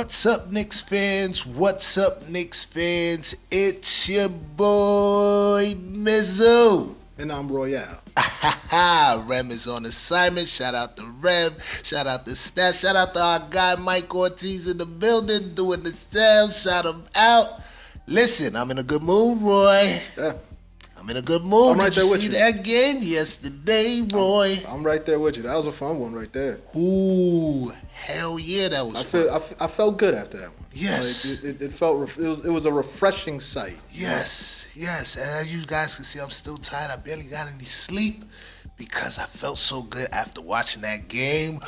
What's up, Knicks fans? What's up, Knicks fans? It's your boy, Mizzou. And I'm Royale. Rem is on assignment. Shout out to Rem. Shout out to Stat. Shout out to our guy, Mike Ortiz, in the building doing the sound. Shout him out. Listen, I'm in a good mood, Roy. Yeah. I'm in a good mood. I'm right Did there you with see you. that game yesterday, Roy? I'm right there with you. That was a fun one right there. Ooh, hell yeah, that was fun. I felt good after that one. Yes. Like, it was a refreshing sight. Yes. And as you guys can see, I'm still tired. I barely got any sleep because I felt so good after watching that game.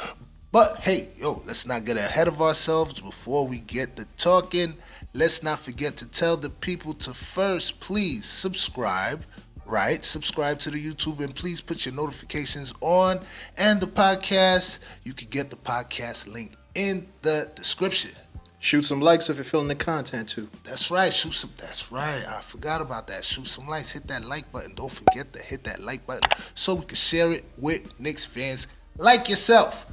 But hey, let's not get ahead of ourselves before we get to talking. Let's not forget to tell the people to first, please subscribe, right? Subscribe to the YouTube and please put your notifications on. And the podcast, you can get the podcast link in the description. Shoot some likes if you're feeling the content too. That's right. That's right. I forgot about that. Shoot some likes. Hit that like button. Don't forget to hit that like button so we can share it with Knicks fans like yourself.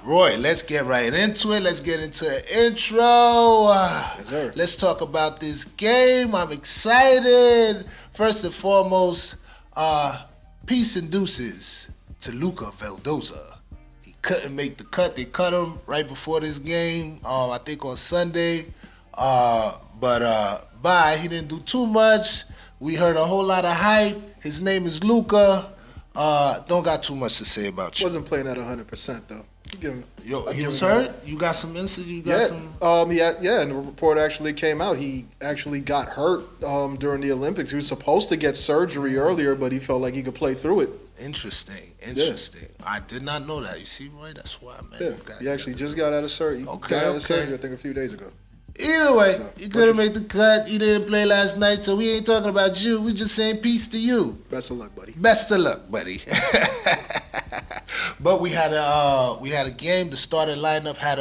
Roy, let's get right into it. Let's get into the intro. Yes, sir. Let's talk about this game. I'm excited. First and foremost, peace and deuces to Luka Veldoza. He couldn't make the cut. They cut him right before this game, I think on Sunday. But bye. He didn't do too much. We heard a whole lot of hype. His name is Luka. Don't got too much to say about you. Wasn't playing at 100% though. He was hurt? You got some insight? You got some? Yeah, and the report actually came out. He actually got hurt during the Olympics. He was supposed to get surgery earlier, but he felt like he could play through it. Interesting. Yeah. I did not know that. You see, Roy? That's why, man. Yeah, he actually just got out of surgery. Surgery, I think, a few days ago. Either way, he couldn't make the cut. He didn't play last night, so we ain't talking about you. We just saying peace to you. Best of luck, buddy. Best of luck, buddy. But we had a game. The starting lineup had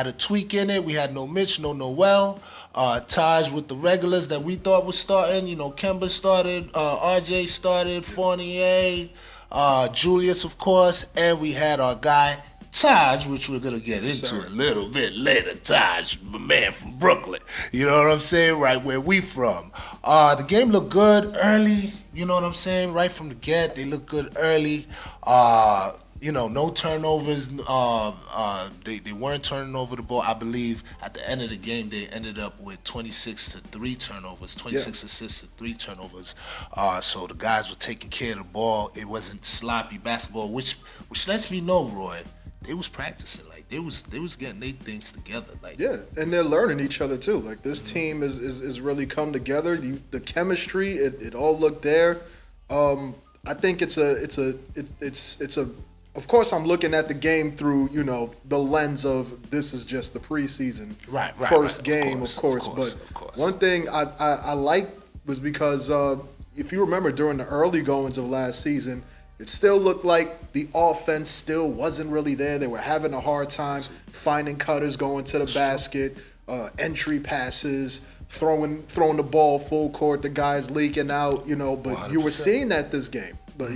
a tweak in it. We had no Mitch, no Noel. Taj with the regulars that we thought was starting. Kemba started, RJ started, Fournier, Julius, of course, and we had our guy Taj, which we're going to get into a little bit later. Taj, my man from Brooklyn. You know what I'm saying? Right where we from. The game looked good early. You know what I'm saying? Right from the get, they looked good early. No turnovers. They weren't turning over the ball. I believe at the end of the game, they ended up with 26 to 3 turnovers, 26 assists to 3 turnovers. So the guys were taking care of the ball. It wasn't sloppy basketball, which lets me know, Roy, they was practicing. Like they was getting their things together. Like and they're learning each other too. Like this team is really come together. The chemistry, it all looked there. I think it's a. Of course, I'm looking at the game through the lens of this is just the preseason first game, of course. But one thing I like was because if you remember during the early goings of last season, it still looked like the offense still wasn't really there. They were having a hard time finding cutters going to the basket, entry passes, throwing the ball full court, the guys leaking out, But 100%. You were seeing that this game. But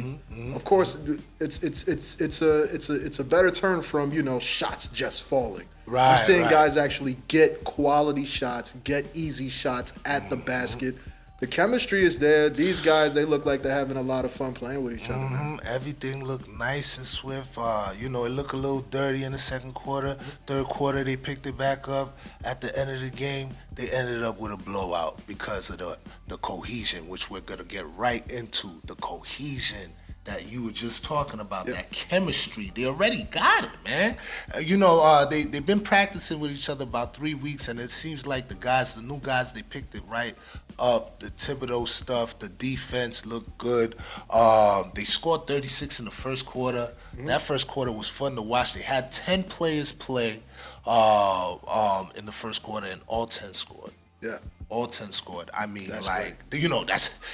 of course, it's a better turn from shots just falling. Right, I'm seeing guys actually get quality shots, get easy shots at the basket. The chemistry is there. These guys, they look like they're having a lot of fun playing with each other. Man. Everything looked nice and swift. It looked a little dirty in the second quarter. Third quarter, they picked it back up. At the end of the game, they ended up with a blowout because of the cohesion, which we're going to get right into. The cohesion that you were just talking about, that chemistry. They already got it, man. They've been practicing with each other about 3 weeks, and it seems like the new guys, they picked it right up. The Thibodeau stuff, the defense looked good. They scored 36 in the first quarter. That first quarter was fun to watch. They had 10 players play in the first quarter, and all 10 scored. Yeah. All 10 scored. I mean, that's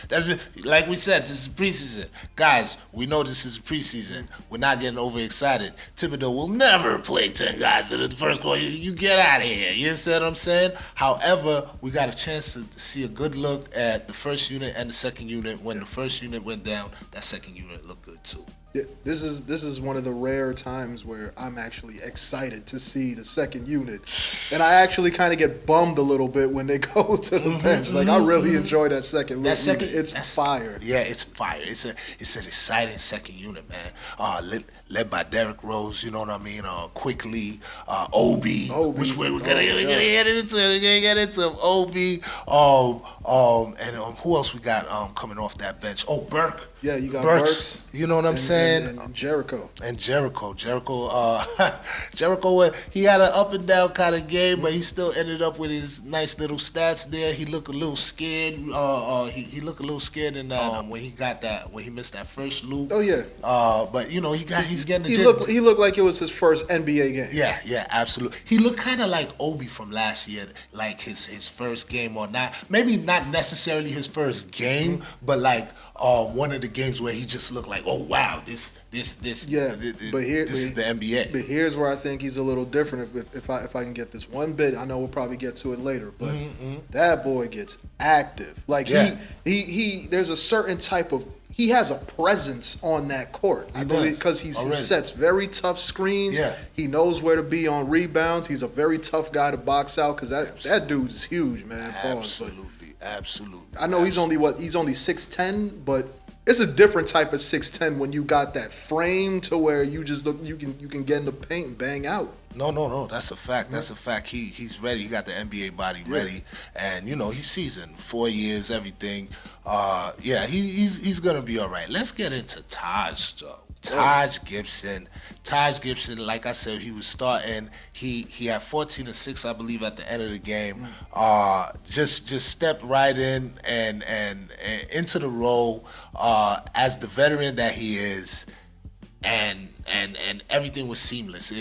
that's like we said, this is preseason. Guys, we know this is preseason. We're not getting overexcited. Thibodeau will never play 10 guys in the first quarter. You get out of here. You understand what I'm saying? However, we got a chance to see a good look at the first unit and the second unit. When the first unit went down, that second unit looked good too. Yeah, this is one of the rare times where I'm actually excited to see the second unit, and I actually kind of get bummed a little bit when they go to the bench. Like I really enjoy that second unit. It's fire. Yeah, it's fire. It's an exciting second unit, man. Led by Derrick Rose. You know what I mean? Quickly, Obi, which we're gonna get into. We're gonna get into Obi. And who else we got coming off that bench? Oh, Burke. Yeah, you got Burks. You know what I'm saying? And Jericho. Jericho, he had an up and down kind of game, but he still ended up with his nice little stats there. He looked a little scared. He looked a little scared in that when he missed that first loop. Oh yeah. But you know he's getting the he looked like it was his first NBA game. Yeah, absolutely. He looked kind of like Obi from last year, like his first game or not. Maybe not necessarily his first game, but like one of the games where he just looked like, oh wow, this is the NBA. But here's where I think he's a little different. If I can get this one bit, I know we'll probably get to it later, but that boy gets active. Like he there's a certain type of. He has a presence on that court, I believe, because he sets very tough screens. Yeah. He knows where to be on rebounds. He's a very tough guy to box out because that dude's huge, man. Absolutely. I know he's only 6'10", but it's a different type of 6'10" when you got that frame to where you just look, you can get in the paint and bang out. No. That's a fact. That's a fact. He's ready. He got the NBA body ready, and you know he's seasoned. 4 years, everything. He's gonna be all right. Let's get into Taj though. Taj Gibson, like I said, he was starting. He had 14 and 6, I believe, at the end of the game. Just stepped right in and into the role as the veteran that he is, and everything was seamless.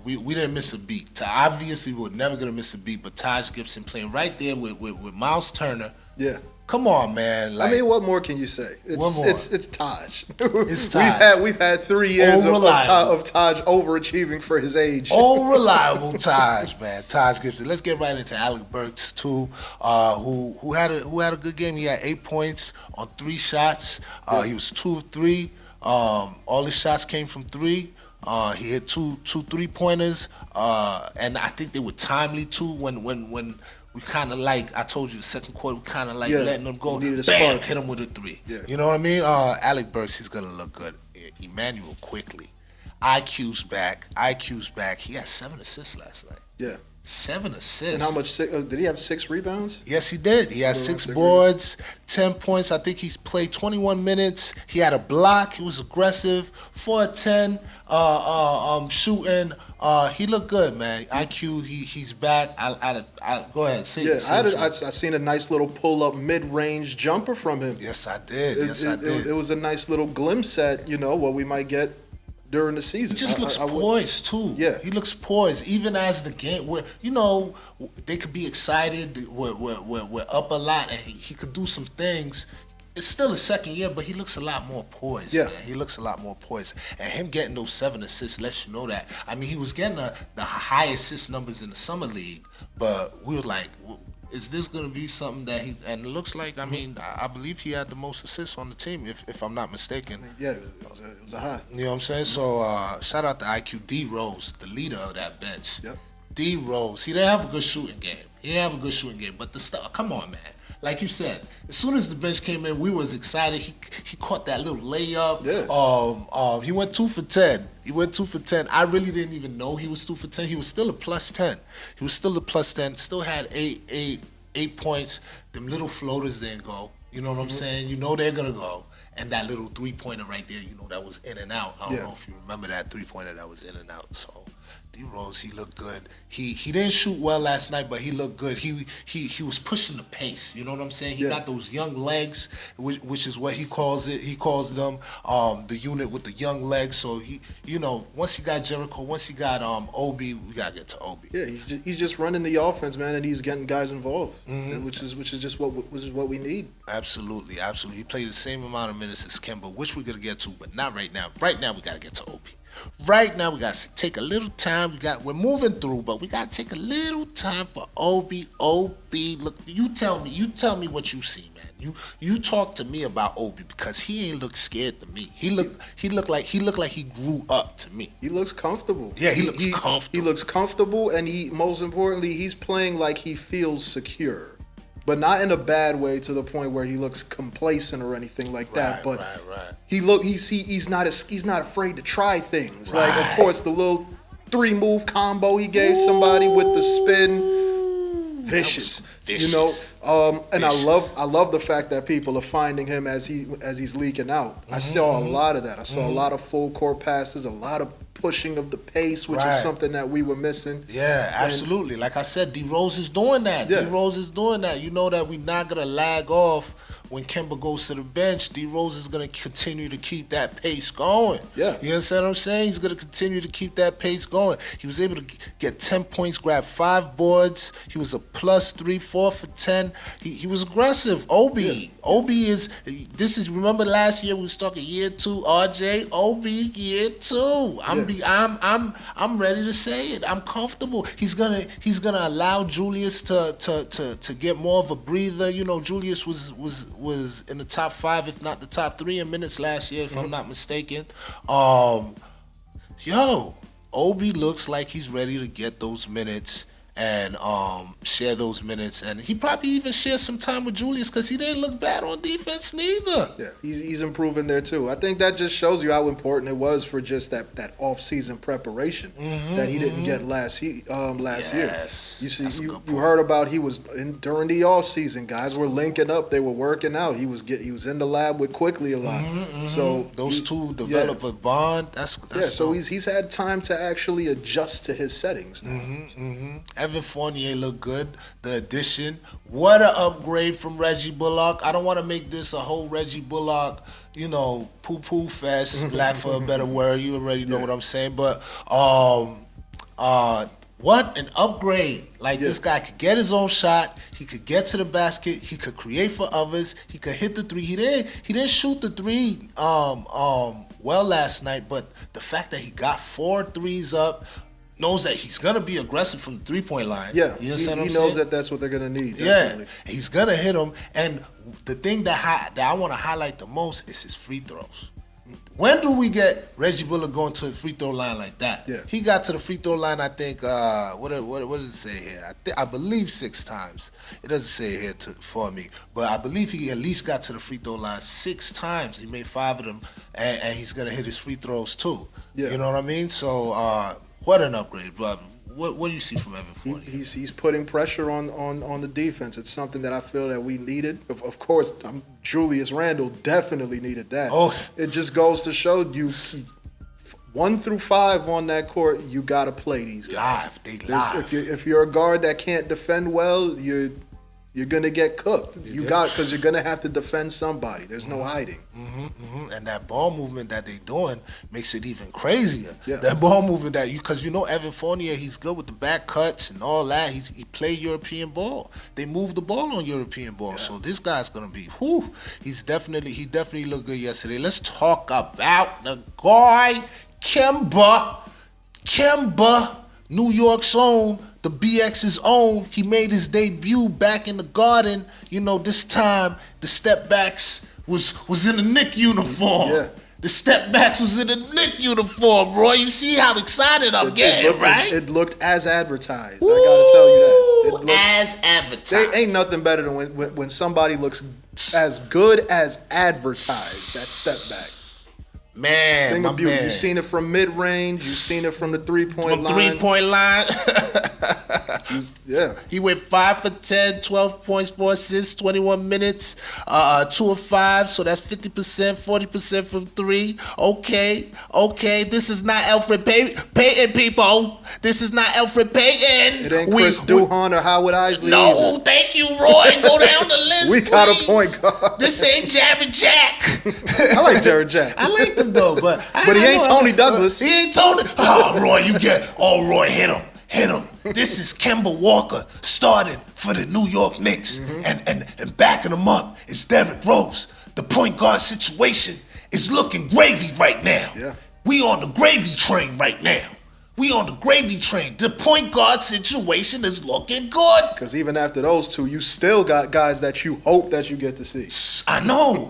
We didn't miss a beat. Obviously, we were never gonna miss a beat. But Taj Gibson playing right there with Miles Turner. Yeah. Come on, man. Like, I mean, what more can you say? It's Taj. It's Taj. We've had 3 years of Taj overachieving for his age. Oh, reliable Taj, man. Taj Gibson. Let's get right into Alec Burks too, who had a good game. He had 8 points on 3 shots. He was 2 of 3. All his shots came from 3. He hit two 3-pointers, and I think they were timely too. When we kind of like, I told you the second quarter, we kind of like letting them go. Needed a bam, spark. hit him with a 3. Yeah. You know what I mean? Alec Burks, he's gonna look good. Emmanuel quickly. IQ's back. He had 7 assists last night. Yeah. 7 assists. And how much? Did he have 6 rebounds? Yes, he did. He had 6 boards, 10 points. I think he's played 21 minutes. He had a block. He was aggressive. 4 of 10 shooting. He looked good, man. IQ, he's back. I go ahead. I seen a nice little pull-up mid-range jumper from him. Yes, I did. It was a nice little glimpse at, what we might get during the season. He just looks poised too. Yeah, he looks poised. Even as the game, where they could be excited. We're up a lot, and he could do some things. It's still his second year, but he looks a lot more poised. Yeah, man. He looks a lot more poised, and him getting those 7 assists lets you know that. I mean, he was getting the high assist numbers in the summer league, but we were like, is this going to be something that he? And it looks like. I mean, I believe he had the most assists on the team, if I'm not mistaken. Yeah, it was a high. You know what I'm saying? So shout out to IQ. D Rose, the leader of that bench. Yep. D Rose, he didn't have a good shooting game. But the stuff. Come on, man. Like you said, as soon as the bench came in, we was excited. He caught that little layup. Yeah. He went 2 for 10. I really didn't even know he was 2 for 10. He was still a plus 10. Still had eight points. Them little floaters didn't go. You know what I'm saying? You know they're gonna go. And that little 3-pointer right there, that was in and out. I don't know if you remember that 3-pointer that was in and out. So D Rose, he looked good. He didn't shoot well last night, but he looked good. He was pushing the pace. You know what I'm saying? He got those young legs, which is what he calls it. He calls them the unit with the young legs. So he, once he got Jericho, once he got Obi, we gotta get to Obi. Yeah, he's just running the offense, man, and he's getting guys involved, which is just what we need. Absolutely. He played the same amount of minutes as Kemba, which we're gonna get to, but not right now. Right now, we gotta get to Obi. Right now, we got to take a little time. We're moving through, but we got to take a little time for Obi. Look, you tell me what you see, man. You talk to me about Obi because he ain't look scared to me. He looked like he grew up to me. He looks comfortable. Yeah, he looks comfortable. He looks comfortable, and most importantly, he's playing like he feels secure. But not in a bad way to the point where he looks complacent or anything like that. But right. he's not afraid to try things. Right. Like, of course, the little 3-move combo he gave somebody with the spin, vicious. You know, and I love the fact that people are finding him as he's leaking out. I saw a lot of that. I saw a lot of full court passes, a lot of pushing of the pace, which is something that we were missing. Yeah, absolutely. Like I said, D Rose is doing that. Yeah. D Rose is doing that. You know that we're not gonna lag off when Kemba goes to the bench. D Rose is gonna continue to keep that pace going. Yeah. You understand what I'm saying? He's gonna continue to keep that pace going. He was able to get 10 points, grab 5 boards. He was a +3, 4 for 10. He was aggressive. Obi is. Remember last year we was talking year 2. RJ Obi year 2. I'm ready to say it. I'm comfortable. He's gonna allow Julius to get more of a breather. You know, Julius was in the top 5, if not the top 3 in minutes last year, if I'm not mistaken. Obi looks like he's ready to get those minutes and share those minutes, and he probably even shared some time with Julius because he didn't look bad on defense neither. Yeah, he's improving there too. I think that just shows you how important it was for just that off-season preparation that he didn't get last year. You see, you heard about during the off-season, guys were linking up, they were working out. He was in the lab with Quickly a lot. So those two develop a bond. That's so he's had time to actually adjust to his settings now. Evan Fournier looked good. The addition, what an upgrade from Reggie Bullock. I don't want to make this a whole Reggie Bullock, poo-poo fest, lack for a better word. You already know what I'm saying. But what an upgrade. This guy could get his own shot. He could get to the basket. He could create for others. He could hit the 3. He didn't shoot the 3 well last night, but the fact that he got 4 threes up, knows that he's going to be aggressive from the 3-point line. Yeah, he knows that that's what they're going to need. Definitely. Yeah, he's going to hit them. And the thing that I want to highlight the most is his free throws. When do we get Reggie Bullock going to the free throw line like that? Yeah. He got to the free throw line, I think, what does it say here? I believe 6 times. It doesn't say it here for me. But I believe he at least got to the free throw line 6 times. He made 5 of them, and he's going to hit his free throws too. Yeah. You know what I mean? So, what an upgrade, brother. What do you see from Evan Fournier? He's putting pressure on the defense. It's something that I feel that we needed. Of course, Julius Randle definitely needed that. Oh. It just goes to show you 1 through 5 on that court, you got to play these guys. Live. If you're a guard that can't defend well, you're gonna get cooked. Because you're gonna have to defend somebody. There's no hiding. And that ball movement that they're doing makes it even crazier. Yeah. That ball movement because Evan Fournier, he's good with the back cuts and all that. He played European ball. They move the ball on European ball. Yeah. So this guy's gonna be he definitely looked good yesterday. Let's talk about the guy Kemba, New York's own. The BX's own. He made his debut back in the Garden. This time the step backs was in a Knick uniform. Yeah. The step backs was in a Knick uniform, Roy. You see how excited I'm getting, right? It looked as advertised. I gotta tell you that. It looked as advertised. There ain't nothing better than when somebody looks as good as advertised. That step back. Man, You've seen it from mid-range. You've seen it from the 3-point line. 3-point line. Yeah. He went 5 for 10, 12 points, 4 assists, 21 minutes, 2 of 5. So that's 50%, 40% from 3. Okay. This is not Alfred Payton, people. This is not Alfred Payton. It ain't Chris Duhon or Howard Isley. No, either. Thank you, Roy. Go down the list. We got a point guard. This ain't Jared Jack. I like Jared Jack. I like him though, but he ain't Tony Douglas. He ain't Tony. Oh, Roy, Roy, hit him. This is Kemba Walker starting for the New York Knicks, and backing him up is Derrick Rose. The point guard situation is looking gravy right now. Yeah. We on the gravy train right now. We on the gravy train. The point guard situation is looking good. Because even after those two, you still got guys that you hope that you get to see. I know.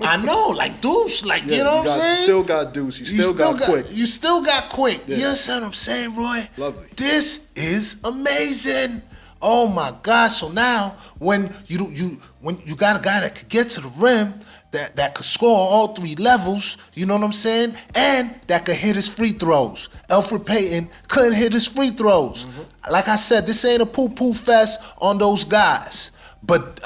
Like Deuce, you know what I'm saying? You still got Deuce. You still got Quick. You still got Quick. Yeah. You understand what I'm saying, Roy? Lovely. This is amazing. Oh my God! So now, when you got a guy that could get to the rim, that could score on all three levels, you know what I'm saying, and that could hit his free throws. Elfrid Payton couldn't hit his free throws. Mm-hmm. Like I said, this ain't a poo-poo fest on those guys. But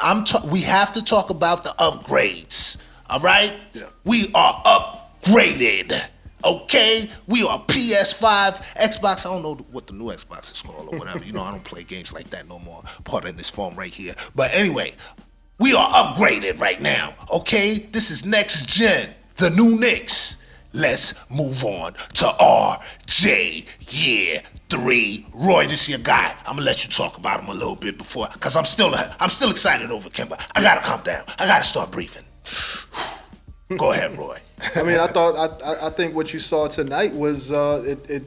we have to talk about the upgrades. All right? Yeah. We are upgraded. Okay? We are PS5, Xbox. I don't know what the new Xbox is called or whatever. You know, I don't play games like that no more. Part of this phone right here. But anyway, we are upgraded right now. Okay? This is next gen. The new Knicks. Let's move on to RJ Year 3. Roy, this your guy. I'm gonna let you talk about him a little bit before, cause I'm still excited over Kemba. I gotta calm down. I gotta start breathing. Go ahead, Roy. I mean, I think what you saw tonight was it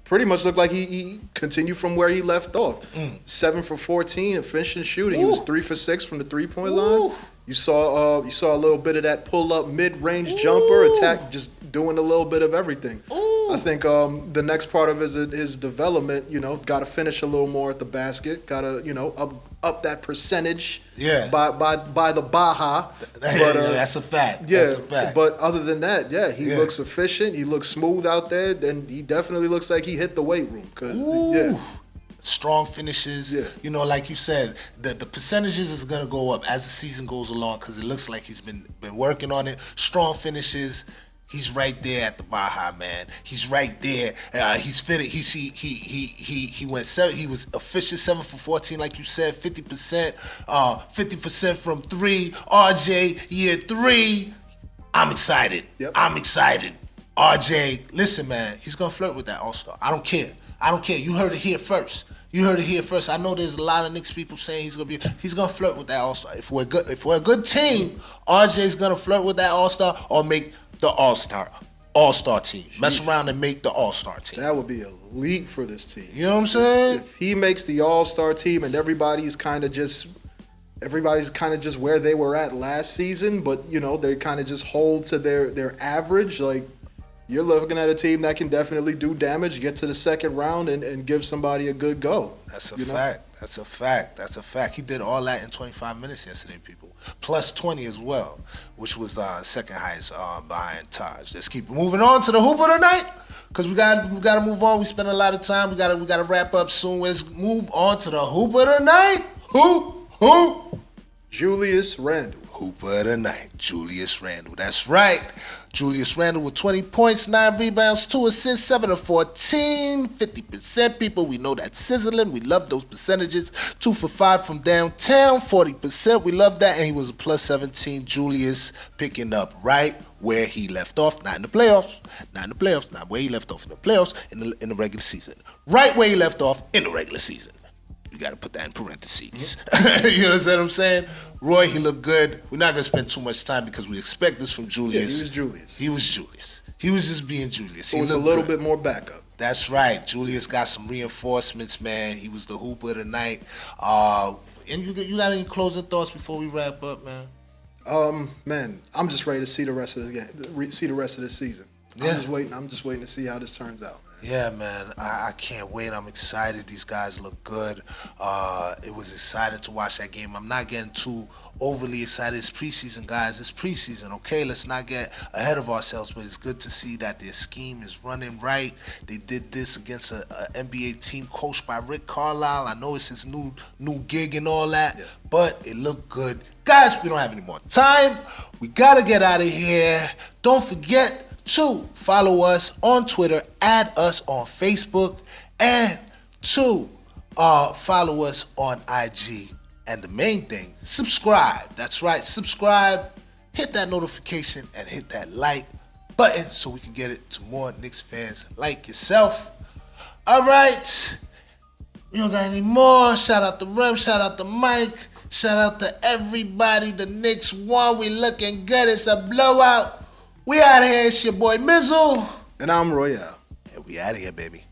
pretty much looked like he continued from where he left off. 7 for 14 efficient shooting. Ooh. He was 3 for 6 from the 3-point line. You saw a little bit of that pull up mid range jumper attack, just doing a little bit of everything. I think the next part of his development, got to finish a little more at the basket. Got to up that percentage. Yeah. By the Baja. But, that's a fact. Yeah. That's a fact. But other than that, he looks efficient. He looks smooth out there, and he definitely looks like he hit the weight room. Strong finishes. Yeah. Like you said, the percentages is gonna go up as the season goes along because it looks like he's been working on it. Strong finishes. He's right there at the Baja, man. He's right there. He's fitted. He went 7. He was efficient, 7 for 14, like you said, 50%. 50% from 3. RJ Year 3. I'm excited. Yep. I'm excited. RJ, listen, man. He's gonna flirt with that All-Star. I don't care. You heard it here first. I know there's a lot of Knicks people saying he's gonna flirt with that All-Star. If we're a good team, RJ's gonna flirt with that All-Star or make the All-Star team. Mess around and make the All-Star team. That would be a leap for this team. You know what I'm saying? If he makes the All-Star team and everybody's kind of just where they were at last season, but they kind of just hold to their average, like you're looking at a team that can definitely do damage, get to the second round, and give somebody a good go. That's a fact. That's a fact. He did all that in 25 minutes yesterday, people. Plus 20 as well, which was the second highest behind Taj. Let's keep moving on to the Hooper tonight, because we got to move on. We spent a lot of time. We got to wrap up soon. Let's move on to the Hooper tonight. Who? Julius Randle. Hooper tonight. Julius Randle. That's right. Julius Randle with 20 points, 9 rebounds, 2 assists, 7 of 14, 50%. People, we know that's sizzling. We love those percentages. 2 for 5 from downtown, 40%. We love that. And he was a plus 17. Julius picking up right where he left off. Not in the playoffs. Not where he left off in the playoffs, in the regular season. Right where he left off in the regular season. You got to put that in parentheses. You understand what I'm saying? Roy, he looked good. We're not going to spend too much time because we expect this from Julius. Yeah, he was Julius. He was just being Julius. He was a little bit more backup. That's right. Julius got some reinforcements, man. He was the Hooper tonight. And you got any closing thoughts before we wrap up, man? Man, I'm just ready to see the rest of the game. See the rest of this season. Yeah. I'm just waiting to see how this turns out. Yeah, man, I can't wait. I'm excited. These guys look good. It was exciting to watch that game. I'm not getting too overly excited. It's preseason, guys. It's preseason, okay? Let's not get ahead of ourselves, but it's good to see that their scheme is running right. They did this against a NBA team coached by Rick Carlisle. I know it's his new gig and all that, but it looked good. Guys, we don't have any more time. We got to get out of here. Don't forget to follow us on Twitter, add us on Facebook, and to follow us on IG. And the main thing, subscribe. That's right, subscribe, hit that notification, and hit that like button so we can get it to more Knicks fans like yourself. All right, we don't got any more. Shout out to Rem, shout out to Mike, shout out to everybody. The Knicks won. We looking good. It's a blowout. We out of here. It's your boy Mizzle. And I'm Royale. And we out of here, baby.